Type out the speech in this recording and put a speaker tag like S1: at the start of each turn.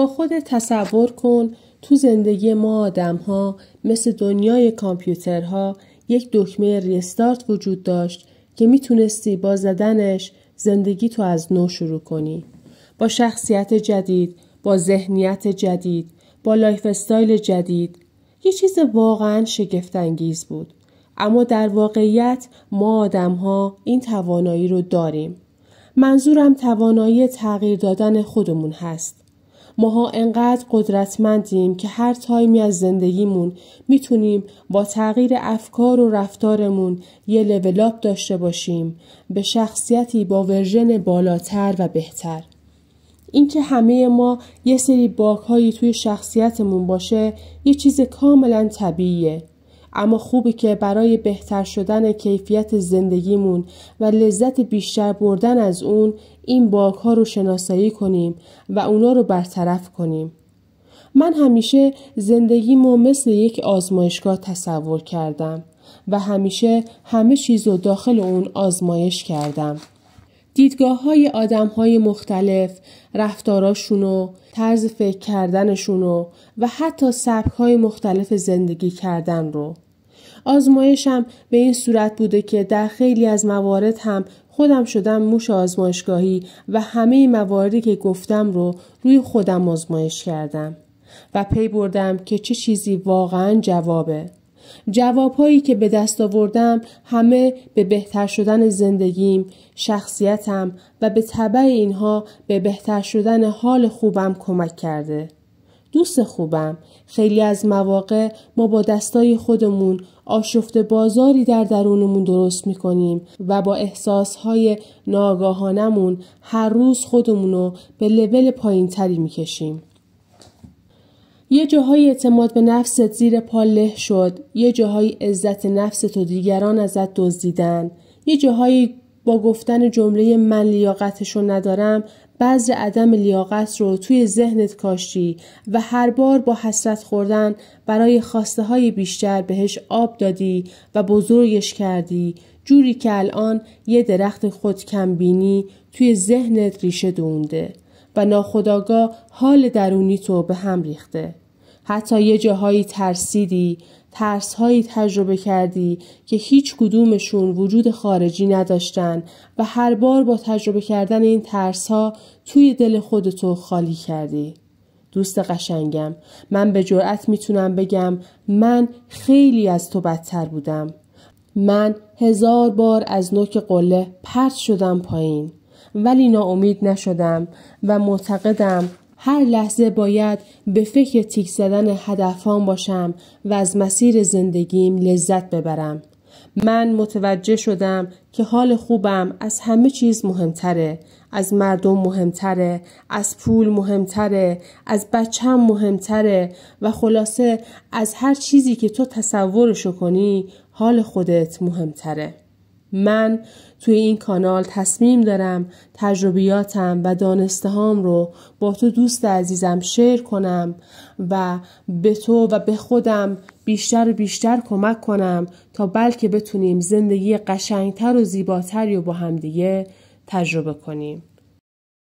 S1: با خودت تصور کن تو زندگی ما آدم‌ها مثل دنیای کامپیوترها یک دکمه ریستارت وجود داشت که میتونستی با زدنش زندگی تو از نو شروع کنی. با شخصیت جدید، با ذهنیت جدید، با لایف استایل جدید. یه چیز واقعاً شگفت انگیز بود. اما در واقعیت ما آدم‌ها این توانایی رو داریم. منظورم توانایی تغییر دادن خودمون هست. ماها انقدر قدرتمندیم که هر تایمی از زندگیمون میتونیم با تغییر افکار و رفتارمون یه لول اپ داشته باشیم به شخصیتی با ورژن بالاتر و بهتر. اینکه همه ما یه سری باگ‌هایی توی شخصیتمون باشه یه چیز کاملا طبیعیه. اما خوبه که برای بهتر شدن کیفیت زندگیمون و لذت بیشتر بردن از اون این باگ‌ها رو شناسایی کنیم و اونا رو برطرف کنیم. من همیشه زندگیمو مثل یک آزمایشگاه تصور کردم و همیشه همه چیز رو داخل اون آزمایش کردم. دیدگاه‌های آدم‌های مختلف، رفتاراشونو، طرز فکر کردنشونو و حتی سبک‌های مختلف زندگی کردن رو. آزمایشم به این صورت بوده که در خیلی از موارد هم خودم شدم موش آزمایشگاهی و همه مواردی که گفتم رو روی خودم آزمایش کردم و پی بردم که چه چیزی واقعاً جوابه. جوابهایی که به دست آوردم همه به بهتر شدن زندگیم، شخصیتم و به تبع اینها به بهتر شدن حال خوبم کمک کرده. دوست خوبم، خیلی از مواقع ما با دستای خودمون آشفته بازاری در درونمون درست میکنیم و با احساسهای ناآگاهانمون هر روز خودمونو به لول پایین تری میکشیم. یه جاهای اعتماد به نفست زیر پا له شد، یه جاهای عزت نفست و دیگران ازت دزدیدن، یه جاهای با گفتن جمله من لیاقتشو ندارم بذر عدم لیاقت رو توی ذهنت کاشتی و هر بار با حسرت خوردن برای خواسته های بیشتر بهش آب دادی و بزرگش کردی، جوری که الان یه درخت خود کمبینی توی ذهنت ریشه دونده و ناخودآگاه حال درونی تو به هم ریخته. حتی یه جاهایی ترسیدی، ترس‌هایی تجربه کردی که هیچ کدومشون وجود خارجی نداشتن و هر بار با تجربه کردن این ترس‌ها توی دل خودتو خالی کردی. دوست قشنگم، من به جرئت میتونم بگم من خیلی از تو بدتر بودم. من 1000 بار از نوک قله پرت شدم پایین، ولی ناامید نشدم و معتقدم هر لحظه باید به فکر تیک زدن هدفام باشم و از مسیر زندگیم لذت ببرم. من متوجه شدم که حال خوبم از همه چیز مهمتره، از مردم مهمتره، از پول مهمتره، از بچم مهمتره و خلاصه از هر چیزی که تو تصورشو کنی حال خودت مهمتره. من توی این کانال تصمیم دارم تجربیاتم و دانستهام رو با تو دوست عزیزم شیر کنم و به تو و به خودم بیشتر و بیشتر کمک کنم تا بلکه بتونیم زندگی قشنگتر و زیباتری رو با هم دیگه تجربه کنیم.